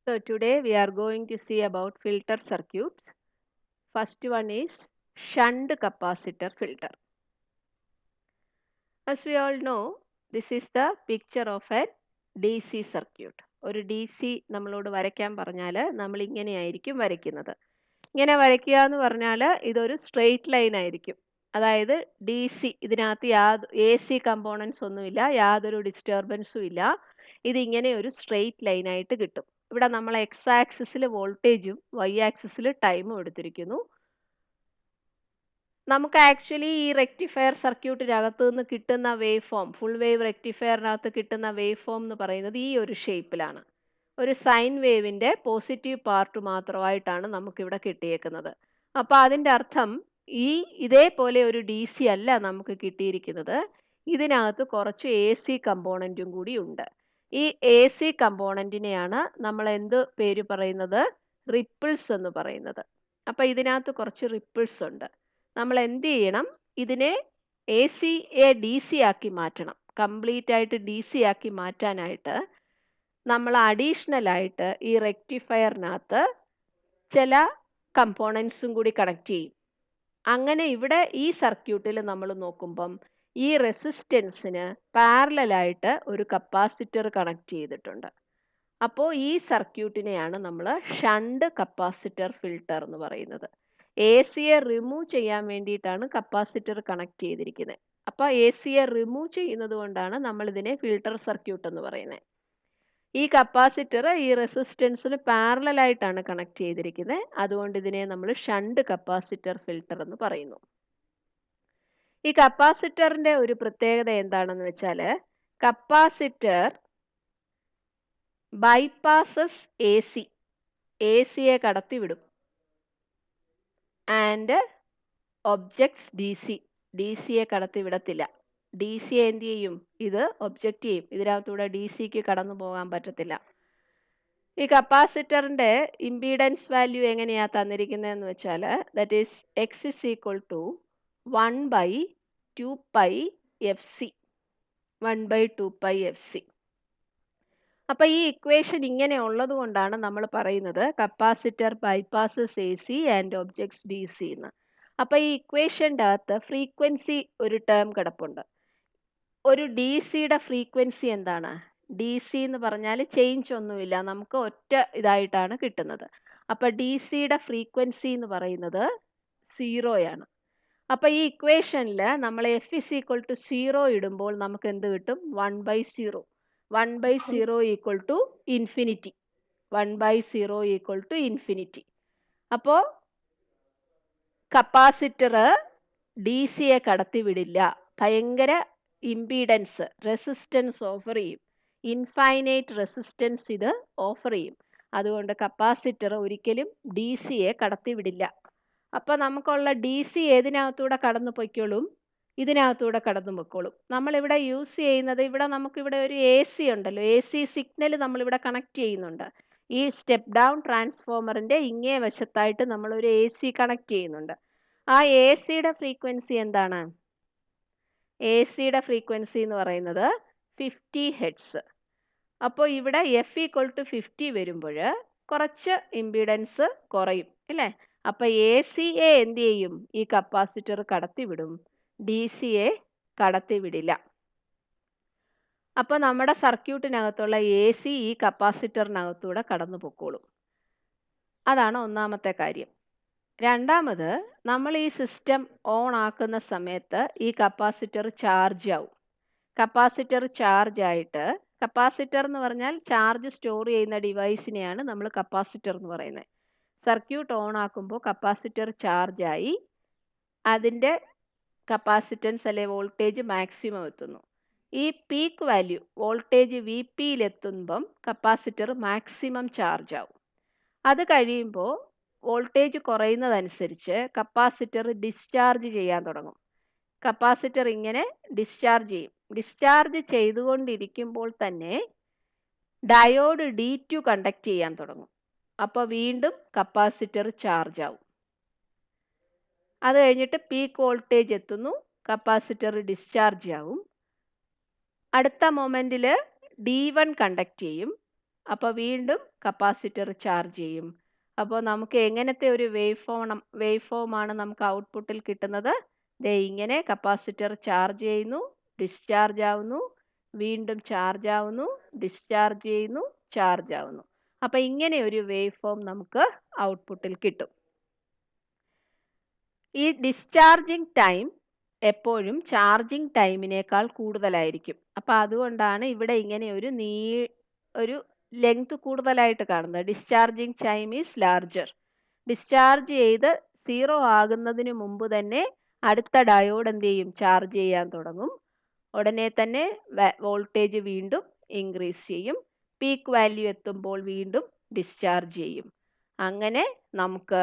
So today we are going to see about filter circuits. First one is shunt capacitor filter. As we all know, this is the picture of a DC circuit. ഒരു D C നമ്മളോട് വരയ്ക്കാൻ പറഞ്ഞാൽ നമ്മൾ ഇങ്ങനെയായിരിക്കും വരയ്ക്കുന്നത്. ഇങ്ങനെ വരയ്ക്കുക എന്ന് പറഞ്ഞാൽ ഇതൊരു സ്ട്രെയിറ്റ് ലൈൻ ആയിരിക്കും. അതായത് ഡി സി ഇതിനകത്ത് എ സി കമ്പോണൻസ് ഒന്നുമില്ല, യാതൊരു ഡിസ്റ്റർബൻസും ഇല്ല. ഇതിങ്ങനെ ഒരു സ്ട്രെയിറ്റ് ലൈൻ ആയിട്ട് കിട്ടും. ഇവിടെ നമ്മൾ എക്സ് ആക്സിസിൽ വോൾട്ടേജും വൈ ആക്സിസിൽ ടൈമും എടുത്തിരിക്കുന്നു. നമുക്ക് ആക്ച്വലി ഈ റെക്ടിഫയർ സർക്യൂട്ടിനകത്ത് നിന്ന് കിട്ടുന്ന വേവ് ഫോം, ഫുൾ വേവ് റെക്ടിഫയറിനകത്ത് കിട്ടുന്ന വേവ് ഫോം എന്ന് പറയുന്നത് ഈ ഒരു ഷേപ്പിലാണ്. ഒരു സൈൻ വേവിൻ്റെ പോസിറ്റീവ് പാർട്ട് മാത്രമായിട്ടാണ് നമുക്കിവിടെ കിട്ടിയേക്കുന്നത്. അപ്പോൾ അതിൻ്റെ അർത്ഥം ഇതേപോലെ ഒരു ഡി സി അല്ല നമുക്ക് കിട്ടിയിരിക്കുന്നത്. ഇതിനകത്ത് കുറച്ച് എ സി കമ്പോണൻറ്റും കൂടി ഉണ്ട്. ഈ എ സി കമ്പോണൻറ്റിനെയാണ് നമ്മൾ എന്ത് പേര് പറയുന്നത്? റിപ്പിൾസ് എന്ന് പറയുന്നത്. അപ്പോൾ ഇതിനകത്ത് കുറച്ച് റിപ്പിൾസ് ഉണ്ട്. നമ്മൾ എന്ത് ചെയ്യണം? ഇതിനെ എ സിയെ ഡി സി ആക്കി മാറ്റണം. കംപ്ലീറ്റ് ആയിട്ട് ഡി സി ആക്കി മാറ്റാനായിട്ട് നമ്മൾ അഡീഷണൽ ആയിട്ട് ഈ റെക്ടിഫയറിനകത്ത് ചില കമ്പോണൻസും കൂടി കണക്ട് ചെയ്യും. അങ്ങനെ ഇവിടെ ഈ സർക്യൂട്ടിൽ നമ്മൾ നോക്കുമ്പം ഈ റെസിസ്റ്റൻസിന് പാരലലായിട്ട് ഒരു കപ്പാസിറ്റർ കണക്ട് ചെയ്തിട്ടുണ്ട്. അപ്പോൾ ഈ സർക്യൂട്ടിനെയാണ് നമ്മൾ ഷണ്ട് കപ്പാസിറ്റർ ഫിൽട്ടർ എന്ന് പറയുന്നത്. എ സിയെ റിമൂവ് ചെയ്യാൻ വേണ്ടിയിട്ടാണ് കപ്പാസിറ്റർ കണക്ട് ചെയ്തിരിക്കുന്നത്. അപ്പോൾ എ സിയെ റിമൂവ് ചെയ്യുന്നത് കൊണ്ടാണ് നമ്മൾ ഇതിനെ ഫിൽട്ടർ സർക്യൂട്ട് എന്ന് പറയുന്നത്. ഈ കപ്പാസിറ്റർ ഈ റെസിസ്റ്റൻസിന് പാരലലായിട്ടാണ് കണക്ട് ചെയ്തിരിക്കുന്നത്. അതുകൊണ്ട് ഇതിനെ നമ്മൾ ഷണ്ട് കപ്പാസിറ്റർ ഫിൽട്ടർ എന്ന് പറയുന്നു. ഈ കപ്പാസിറ്ററിന്റെ ഒരു പ്രത്യേകത എന്താണെന്ന് വെച്ചാൽ, കപ്പാസിറ്റർ ബൈപാസസ് എ സിയെ കടത്തിവിടും ആൻഡ് ഒബ്ജക്ട്സ് ഡി സിയെ കടത്തിവിടത്തില്ല. ഡി സി എന്ത് ചെയ്യും? ഇത് ഒബ്ജക്റ്റ് ചെയ്യും. ഇതിനകത്തൂടെ ഡി സിക്ക് കടന്നു പോകാൻ പറ്റത്തില്ല. ഈ കപ്പാസിറ്ററിന്റെ ഇംപീഡൻസ് വാല്യൂ എങ്ങനെയാ തന്നിരിക്കുന്നതെന്ന് വെച്ചാൽ, that is X is equal to 1/2 pi F C. 1/2 pi F C. അപ്പോൾ ഈ ഇക്വേഷൻ ഇങ്ങനെ ഉള്ളത് കൊണ്ടാണ് നമ്മൾ പറയുന്നത് capacitor bypasses A C and objects D C എന്ന്. അപ്പോൾ ഈ ഇക്വേഷൻ്റെ അകത്ത് ഫ്രീക്വൻസി ഒരു ടേം കിടപ്പുണ്ട്. ഒരു ഡി സിയുടെ ഫ്രീക്വൻസി എന്താണ്? ഡി സി എന്ന് പറഞ്ഞാൽ ചേഞ്ച് ഒന്നുമില്ല, നമുക്ക് ഒറ്റ ഇതായിട്ടാണ് കിട്ടുന്നത്. അപ്പോൾ ഡി സിയുടെ ഫ്രീക്വൻസി എന്ന് പറയുന്നത് 0 അപ്പോൾ ഈ ഇക്വേഷനിൽ നമ്മൾ എഫ് ഇസ് ഈക്വൽ ടു 0 ഇടുമ്പോൾ നമുക്ക് എന്ത് കിട്ടും? 1/0. 1/0 equal to infinity. 1/0 equal to infinity. അപ്പോൾ കപ്പാസിറ്റർ ഡി സിയെ കടത്തിവിടില്ല. ഭയങ്കര ഇംപീഡൻസ്, റെസിസ്റ്റൻസ് ഓഫർ ചെയ്യും. ഇൻഫൈനൈറ്റ് റെസിസ്റ്റൻസ് ഇത് ഓഫർ ചെയ്യും. അതുകൊണ്ട് കപ്പാസിറ്റർ ഒരിക്കലും ഡി സിയെ കടത്തിവിടില്ല. അപ്പോൾ നമുക്കുള്ള ഡി സി ഏതിനകത്തൂടെ കടന്നു പൊയ്ക്കോളും? ഇതിനകത്തൂടെ കടന്നു പൊയ്ക്കോളും. നമ്മളിവിടെ യൂസ് ചെയ്യുന്നത്, ഇവിടെ നമുക്കിവിടെ ഒരു എ സി ഉണ്ടല്ലോ, എ സി സിഗ്നൽ നമ്മളിവിടെ കണക്ട് ചെയ്യുന്നുണ്ട്. ഈ സ്റ്റെപ്പ് ഡൗൺ ട്രാൻസ്ഫോമറിൻ്റെ ഇങ്ങേ വശത്തായിട്ട് നമ്മളൊരു എ സി കണക്ട് ചെയ്യുന്നുണ്ട്. ആ എ സിയുടെ ഫ്രീക്വൻസി എന്താണ്? എ സിയുടെ ഫ്രീക്വൻസി എന്ന് പറയുന്നത് 50 ഹെർട്സ്. അപ്പോൾ ഇവിടെ എഫ് ഈക്വൽ ടു 50 വരുമ്പോൾ കുറച്ച് ഇംപീഡൻസ് കുറയും അല്ലേ? അപ്പോൾ എ സിയെ എന്ത് ചെയ്യും? ഈ കപ്പാസിറ്റർ കടത്തിവിടും, ഡി സിയെ കടത്തിവിടില്ല. അപ്പോൾ നമ്മുടെ സർക്യൂട്ടിനകത്തുള്ള എ സി ഈ കപ്പാസിറ്ററിനകത്തൂടെ കടന്നു പൊക്കോളും. അതാണ് ഒന്നാമത്തെ കാര്യം. രണ്ടാമത്, നമ്മൾ ഈ സിസ്റ്റം ഓൺ ആക്കുന്ന സമയത്ത് ഈ കപ്പാസിറ്റർ ചാർജ് ആവും. കപ്പാസിറ്റർ ചാർജ് ആയിട്ട്, കപ്പാസിറ്റർ എന്ന് പറഞ്ഞാൽ ചാർജ് സ്റ്റോർ ചെയ്യുന്ന ഡിവൈസിനെയാണ് നമ്മൾ കപ്പാസിറ്റർ എന്ന് പറയുന്നത്. സർക്യൂട്ട് ഓൺ ആക്കുമ്പോൾ കപ്പാസിറ്റർ ചാർജ് ആയി അതിൻ്റെ കപ്പാസിറ്റൻസ് അല്ലെ വോൾട്ടേജ് മാക്സിമം എത്തുന്നു. ഈ പീക്ക് വാല്യൂ വോൾട്ടേജ് വി പിയിലെത്തുമ്പം കപ്പാസിറ്റർ മാക്സിമം ചാർജ് ആവും. അത് കഴിയുമ്പോൾ വോൾട്ടേജ് കുറയുന്നതനുസരിച്ച് കപ്പാസിറ്റർ ഡിസ്ചാർജ് ചെയ്യാൻ തുടങ്ങും. കപ്പാസിറ്റർ ഇങ്ങനെ ഡിസ്ചാർജ് ചെയ്യും. ഡിസ്ചാർജ് ചെയ്തുകൊണ്ടിരിക്കുമ്പോൾ തന്നെ ഡയോഡ് D2 കണ്ടക്ട് ചെയ്യാൻ തുടങ്ങും. അപ്പോൾ വീണ്ടും കപ്പാസിറ്റർ ചാർജ് ആവും. അത് കഴിഞ്ഞിട്ട് പീക്ക് വോൾട്ടേജ് എത്തുന്നു, കപ്പാസിറ്റർ ഡിസ്ചാർജ് ആവും. അടുത്ത മൊമെൻറ്റിൽ D1 കണ്ടക്ട് ചെയ്യും. അപ്പോൾ വീണ്ടും കപ്പാസിറ്റർ ചാർജ് ചെയ്യും. അപ്പോൾ നമുക്ക് എങ്ങനത്തെ ഒരു വേവ് ഫോമാണ് നമുക്ക് ഔട്ട്പുട്ടിൽ കിട്ടുന്നത്? ദേ ഇങ്ങനെ കപ്പാസിറ്റർ ചാർജ് ചെയ്യുന്നു, ഡിസ്ചാർജ് ആവുന്നു, വീണ്ടും ചാർജ് ആവുന്നു, ഡിസ്ചാർജ് ചെയ്യുന്നു, ചാർജ് ആവുന്നു. അപ്പോൾ ഇങ്ങനെ ഒരു വേവ് ഫോം നമുക്ക് ഔട്ട്പുട്ടിൽ കിട്ടും. ഈ ഡിസ്ചാർജിങ് ടൈം എപ്പോഴും ചാർജിങ് ടൈമിനേക്കാൾ കൂടുതലായിരിക്കും. അപ്പോൾ അതുകൊണ്ടാണ് ഇവിടെ ഇങ്ങനെ ഒരു ലെങ്ത് കൂടുതലായിട്ട് കാണുന്നത്. Discharging time is larger. Discharge ചെയ്ത് 0 ആകുന്നതിന് മുമ്പ് തന്നെ അടുത്ത ഡയോഡ് എന്ത് ചെയ്യും? ചാർജ് ചെയ്യാൻ തുടങ്ങും. ഉടനെ തന്നെ വോൾട്ടേജ് വീണ്ടും ഇൻക്രീസ് ചെയ്യും. പീക്ക് വാല്യൂ എത്തുമ്പോൾ വീണ്ടും ഡിസ്ചാർജ് ചെയ്യും. അങ്ങനെ നമുക്ക്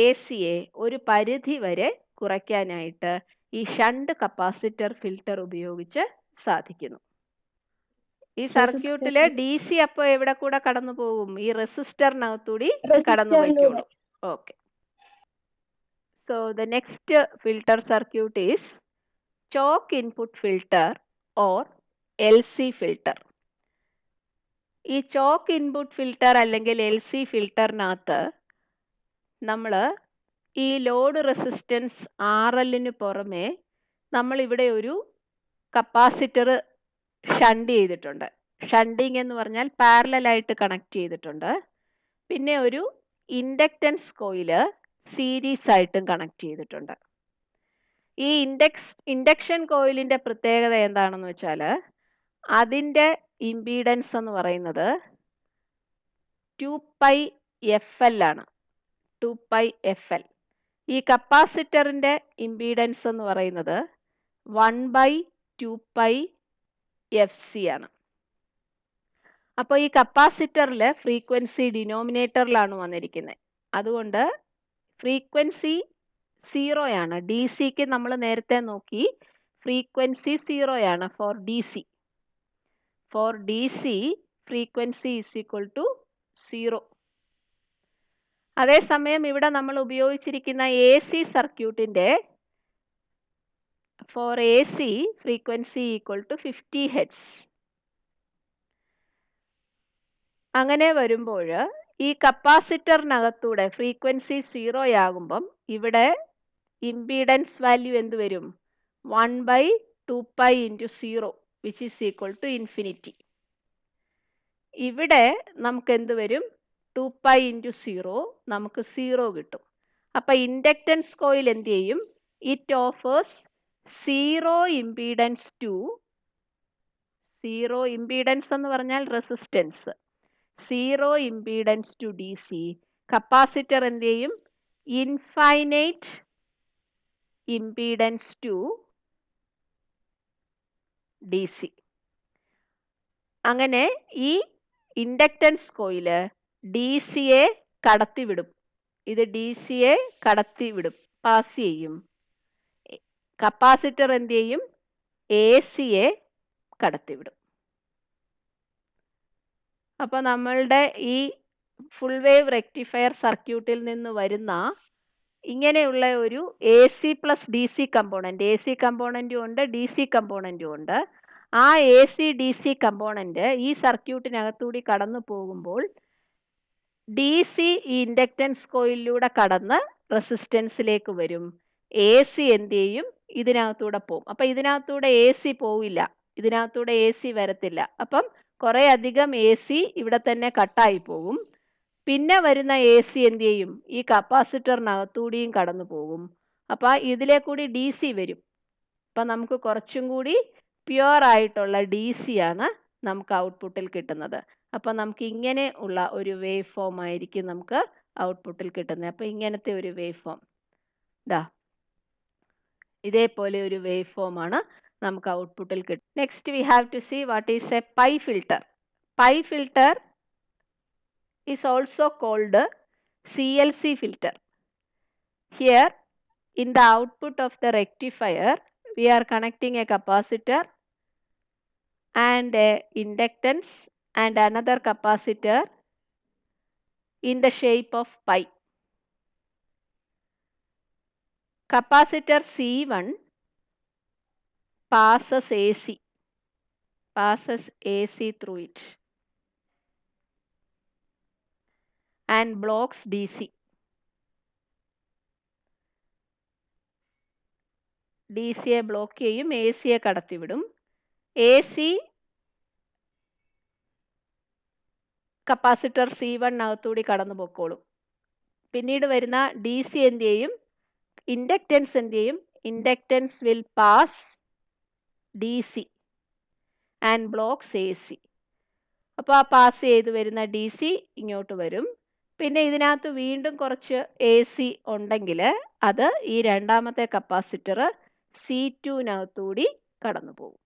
എസിയെ ഒരു പരിധി വരെ കുറയ്ക്കാനായിട്ട് ഈ ഷണ്ട് കപ്പാസിറ്റർ ഫിൽട്ടർ ഉപയോഗിച്ച് സാധിക്കുന്നു. ഈ സർക്യൂട്ടില് DC അപ്പോൾ എവിടെ കൂടെ കടന്നു പോകും? ഈ റെസിസ്റ്ററിനകത്തൂടി കടന്നു പോയിക്കോളും. Okay. So the next filter circuit is choke input filter or LC filter. ഈ ചോക്ക് ഇൻപുട്ട് ഫിൽട്ടർ അല്ലെങ്കിൽ LC ഫിൽട്ടറിനകത്ത് നമ്മൾ ഈ ലോഡ് റെസിസ്റ്റൻസ് RLന് പുറമെ നമ്മളിവിടെ ഒരു കപ്പാസിറ്റർ ഷണ്ട് ചെയ്തിട്ടുണ്ട്. ഷണ്ടിങ് എന്ന് പറഞ്ഞാൽ പാരലലായിട്ട് കണക്ട് ചെയ്തിട്ടുണ്ട്. പിന്നെ ഒരു ഇൻഡക്റ്റൻസ് കോയില് സീരീസ് ആയിട്ടും കണക്ട് ചെയ്തിട്ടുണ്ട്. ഈ ഇൻഡക്ഷൻ കോയിലിന്റെ പ്രത്യേകത എന്താണെന്ന് വെച്ചാൽ അതിൻ്റെ ഇംപീഡൻസ് എന്ന് പറയുന്നത് 2πfL ആണ്. 2πfL. ഈ കപ്പാസിറ്ററിന്റെ ഇംപീഡൻസ് എന്ന് പറയുന്നത് 1/2πfC ആണ്. അപ്പോൾ ഈ കപ്പാസിറ്ററിൽ ഫ്രീക്വൻസി ഡിനോമിനേറ്ററിലാണ് വന്നിരിക്കുന്നത്. അതുകൊണ്ട് ഫ്രീക്വൻസി 0 ആണ്. DCക്ക് നമ്മൾ നേരത്തെ നോക്കി ഫ്രീക്വൻസി 0 ആണ് for DC. For DC frequency is equal to 0. അതേസമയം ഇവിടെ നമ്മൾ ഉപയോഗിച്ചിരിക്കുന്ന AC സർക്യൂട്ടിൻ്റെ for AC frequency equal to 50 Hz. അങ്ങനെ വരുമ്പോൾ ഈ കപ്പാസിറ്ററിനകത്തൂടെ ഫ്രീക്വൻസി 0 ആകുമ്പം ഇവിടെ ഇംപീഡൻസ് വാല്യൂ എന്ത് വരും? 1/2π × 0 which is equal to infinity. ഇവിടെ നമുക്ക് എന്ത് വരും? 2π × 0 നമുക്ക് 0 കിട്ടും. അപ്പം ഇൻഡക്റ്റൻസ് കോയിൽ എന്ത് ചെയ്യും? It offers 0 impedance to 0 impedance എന്ന് പറഞ്ഞാൽ resistance. 0 impedance to DC. Capacitor എന്ത് ചെയ്യും? Infinite impedance to DC. അങ്ങനെ ഈ ഇൻഡക്റ്റൻസ് കോയില് DCയെ കടത്തിവിടും. ഇത് DCയെ കടത്തിവിടും, പാസ് ചെയ്യും. കപ്പാസിറ്റർ എന്ത് ചെയ്യും? ACയെ കടത്തിവിടും. അപ്പോൾ നമ്മളുടെ ഈ ഫുൾ വേവ് റെക്ടിഫയർ സർക്യൂട്ടിൽ നിന്ന് വരുന്ന ഇങ്ങനെയുള്ള ഒരു AC plus DC component, AC കമ്പോണൻറ്റും ഉണ്ട്, DC കമ്പോണൻറ്റും ഉണ്ട്. ആ AC DC കമ്പോണൻറ്റ് ഈ സർക്യൂട്ടിനകത്തൂടി കടന്നു പോകുമ്പോൾ DC ഈ ഇൻഡക്റ്റൻസ് കോയിലിലൂടെ കടന്ന് റെസിസ്റ്റൻസിലേക്ക് വരും. AC എന്ത് ചെയ്യും? ഇതിനകത്തൂടെ പോകും. അപ്പം ഇതിനകത്തൂടെ AC പോവില്ല, ഇതിനകത്തൂടെ AC വരത്തില്ല. അപ്പം കുറേ അധികം AC ഇവിടെ തന്നെ കട്ടായി പോകും. പിന്നെ വരുന്ന AC എന്ത് ചെയ്യും? ഈ കപ്പാസിറ്ററിനകത്തൂടിയും കടന്നു പോകും. അപ്പോൾ ഇതിലെ കൂടി DC വരും. അപ്പം നമുക്ക് കുറച്ചും കൂടി പ്യുവർ ആയിട്ടുള്ള DC ആണ് നമുക്ക് ഔട്ട്പുട്ടിൽ കിട്ടുന്നത്. അപ്പം നമുക്ക് ഇങ്ങനെ ഉള്ള ഒരു വേവ് ഫോം ആയിരിക്കും നമുക്ക് ഔട്ട്പുട്ടിൽ കിട്ടുന്നത്. അപ്പോൾ ഇങ്ങനത്തെ ഒരു വേവ് ഫോം, ഇതേപോലെ ഒരു വേവ് ഫോം ആണ് നമുക്ക് ഔട്ട്പുട്ടിൽ കിട്ടും. Next we have to see what is a pi filter. Pi filter is also called CLC filter. Here in the output of the rectifier we are connecting a capacitor and a inductance and another capacitor in the shape of pi. Capacitor C1 passes AC through it. And blocks DC. DCയെ block ചെയ്യും, AC കടത്തിവിടും. AC capacitor C1 അകത്തൂടി കടന്നു പൊക്കോളും. പിന്നീട് വരുന്ന DC എന്ത് ചെയ്യും? ഇൻഡക്റ്റൻസ് എന്ത് ചെയ്യും? Inductance will pass DC and blocks AC. അപ്പോൾ ആ പാസ് ചെയ്ത് വരുന്ന DC ഇങ്ങോട്ട് വരും. പിന്നെ ഇതിനകത്ത് വീണ്ടും കുറച്ച് AC ഉണ്ടെങ്കിൽ അത് ഈ രണ്ടാമത്തെ കപ്പാസിറ്റർ C2നകത്തൂടി കടന്നു പോകും.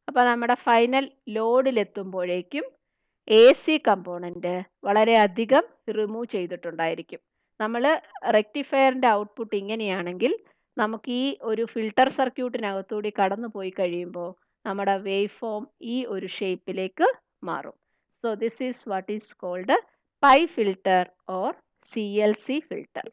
അപ്പോൾ നമ്മുടെ ഫൈനൽ ലോഡിലെത്തുമ്പോഴേക്കും AC കമ്പോണൻറ്റ് വളരെയധികം റിമൂവ് ചെയ്തിട്ടുണ്ടായിരിക്കും. നമ്മൾ റെക്ടിഫയറിൻ്റെ ഔട്ട്പുട്ട് ഇങ്ങനെയാണെങ്കിൽ നമുക്ക് ഈ ഒരു ഫിൽട്ടർ സർക്യൂട്ടിനകത്തൂടി കടന്നു പോയി കഴിയുമ്പോൾ നമ്മുടെ വേവ് ഫോം ഈ ഒരു ഷേപ്പിലേക്ക് മാറും. So this is what is called pi filter or CLC filter.